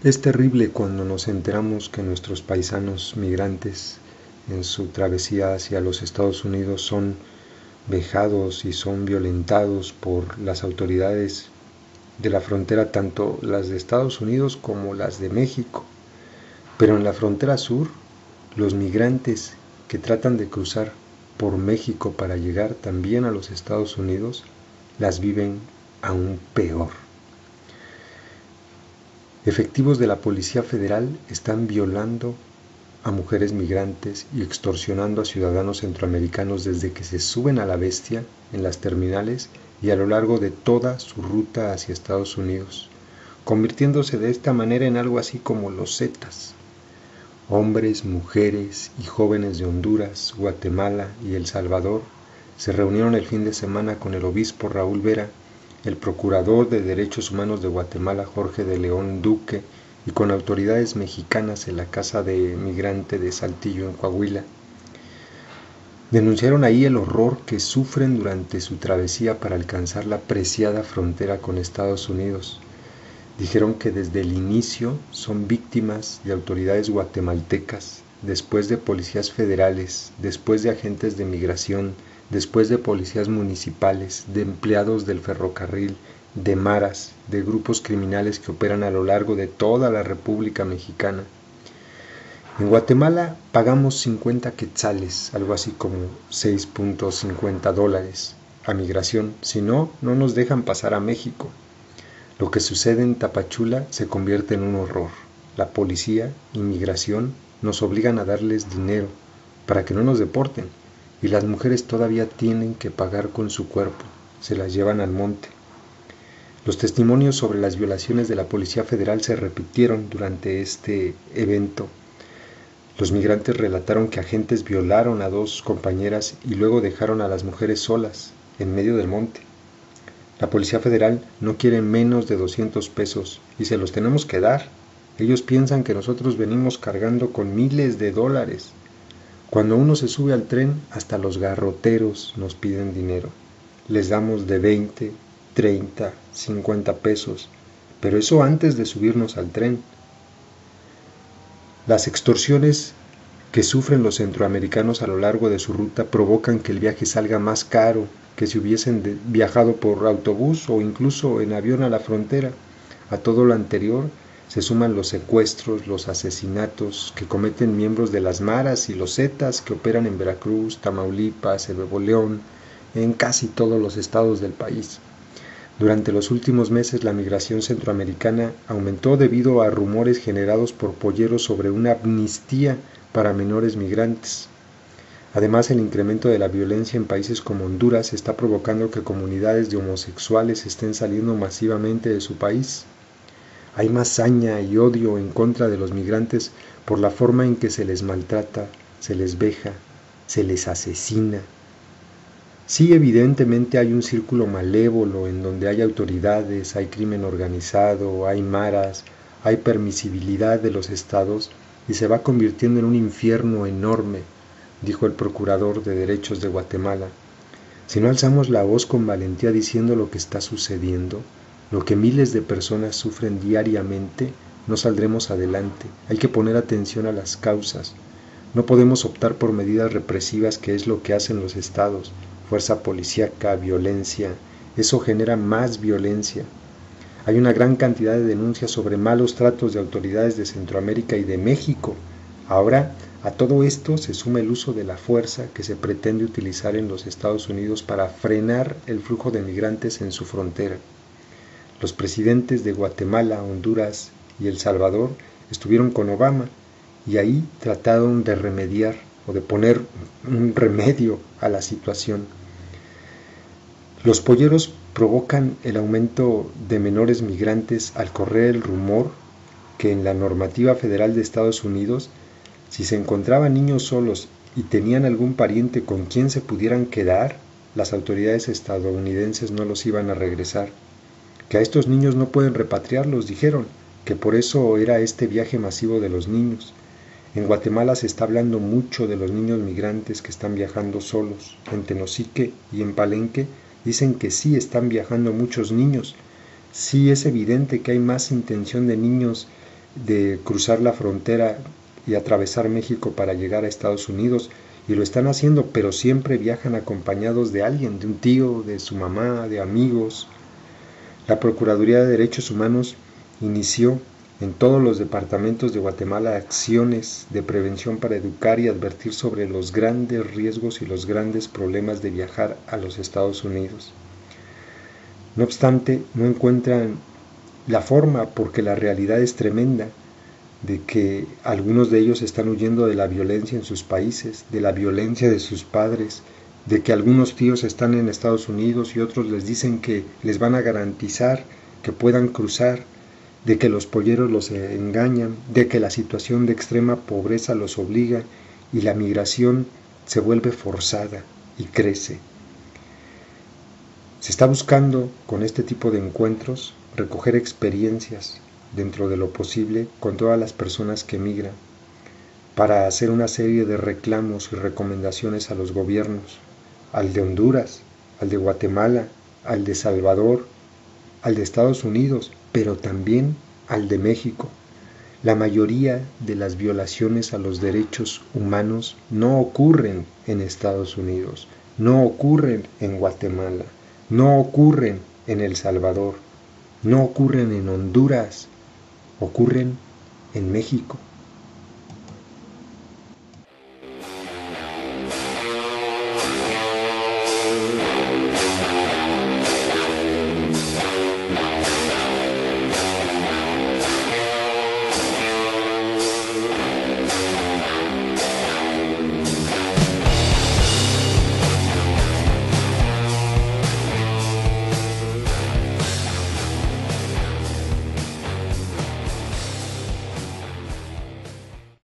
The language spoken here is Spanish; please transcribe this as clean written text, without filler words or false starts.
Es terrible cuando nos enteramos que nuestros paisanos migrantes en su travesía hacia los Estados Unidos son vejados y son violentados por las autoridades de la frontera, tanto las de Estados Unidos como las de México. Pero en la frontera sur, los migrantes que tratan de cruzar por México para llegar también a los Estados Unidos las viven aún peor. Efectivos de la Policía Federal están violando a mujeres migrantes y extorsionando a ciudadanos centroamericanos desde que se suben a la bestia en las terminales y a lo largo de toda su ruta hacia Estados Unidos, convirtiéndose de esta manera en algo así como los Zetas. Hombres, mujeres y jóvenes de Honduras, Guatemala y El Salvador se reunieron el fin de semana con el obispo Raúl Vera, el procurador de Derechos Humanos de Guatemala Jorge de León Duque y con autoridades mexicanas en la casa de migrante de Saltillo en Coahuila. Denunciaron ahí el horror que sufren durante su travesía para alcanzar la preciada frontera con Estados Unidos. Dijeron que desde el inicio son víctimas de autoridades guatemaltecas, después de policías federales, después de agentes de migración, después de policías municipales, de empleados del ferrocarril, de maras, de grupos criminales que operan a lo largo de toda la República Mexicana. En Guatemala pagamos 50 quetzales, algo así como $6.50 a migración, si no, no nos dejan pasar a México. Lo que sucede en Tapachula se convierte en un horror. La policía, inmigración, nos obligan a darles dinero para que no nos deporten y las mujeres todavía tienen que pagar con su cuerpo, se las llevan al monte. Los testimonios sobre las violaciones de la Policía Federal se repitieron durante este evento. Los migrantes relataron que agentes violaron a 2 compañeras y luego dejaron a las mujeres solas en medio del monte. La Policía Federal no quiere menos de 200 pesos y se los tenemos que dar. Ellos piensan que nosotros venimos cargando con miles de dólares. Cuando uno se sube al tren, hasta los garroteros nos piden dinero. Les damos de 20, 30, 50 pesos, pero eso antes de subirnos al tren. Las extorsiones que sufren los centroamericanos a lo largo de su ruta provocan que el viaje salga más caro que si hubiesen viajado por autobús o incluso en avión a la frontera. A todo lo anterior se suman los secuestros, los asesinatos que cometen miembros de las maras y los zetas que operan en Veracruz, Tamaulipas, Nuevo León, en casi todos los estados del país. Durante los últimos meses la migración centroamericana aumentó debido a rumores generados por polleros sobre una amnistía para menores migrantes. Además, el incremento de la violencia en países como Honduras está provocando que comunidades de homosexuales estén saliendo masivamente de su país. Hay más saña y odio en contra de los migrantes por la forma en que se les maltrata, se les veja, se les asesina. Sí, evidentemente hay un círculo malévolo en donde hay autoridades, hay crimen organizado, hay maras, hay permisibilidad de los estados y se va convirtiendo en un infierno enorme, dijo el procurador de Derechos de Guatemala. Si no alzamos la voz con valentía diciendo lo que está sucediendo, lo que miles de personas sufren diariamente, no saldremos adelante. Hay que poner atención a las causas. No podemos optar por medidas represivas, que es lo que hacen los estados. Fuerza policíaca, violencia. Eso genera más violencia. Hay una gran cantidad de denuncias sobre malos tratos de autoridades de Centroamérica y de México. Ahora, a todo esto se suma el uso de la fuerza que se pretende utilizar en los Estados Unidos para frenar el flujo de migrantes en su frontera. Los presidentes de Guatemala, Honduras y El Salvador estuvieron con Obama y ahí trataron de remediar o de poner un remedio a la situación. Los polleros provocan el aumento de menores migrantes al correr el rumor que en la normativa federal de Estados Unidos, si se encontraban niños solos y tenían algún pariente con quien se pudieran quedar, las autoridades estadounidenses no los iban a regresar. Que a estos niños no pueden repatriarlos, dijeron, que por eso era este viaje masivo de los niños. En Guatemala se está hablando mucho de los niños migrantes que están viajando solos. En Tenosique y en Palenque dicen que sí están viajando muchos niños. Sí es evidente que hay más intención de niños de cruzar la frontera y atravesar México para llegar a Estados Unidos, y lo están haciendo, pero siempre viajan acompañados de alguien, de un tío, de su mamá, de amigos. La Procuraduría de Derechos Humanos inició en todos los departamentos de Guatemala acciones de prevención para educar y advertir sobre los grandes riesgos y los grandes problemas de viajar a los Estados Unidos. No obstante, no encuentran la forma, porque la realidad es tremenda, de que algunos de ellos están huyendo de la violencia en sus países, de la violencia de sus padres, de que algunos tíos están en Estados Unidos y otros les dicen que les van a garantizar que puedan cruzar, de que los polleros los engañan, de que la situación de extrema pobreza los obliga y la migración se vuelve forzada y crece. Se está buscando con este tipo de encuentros recoger experiencias dentro de lo posible con todas las personas que migran, para hacer una serie de reclamos y recomendaciones a los gobiernos, al de Honduras, al de Guatemala, al de Salvador, al de Estados Unidos, pero también al de México. La mayoría de las violaciones a los derechos humanos no ocurren en Estados Unidos, no ocurren en Guatemala, no ocurren en El Salvador, no ocurren en Honduras, ocurren en México.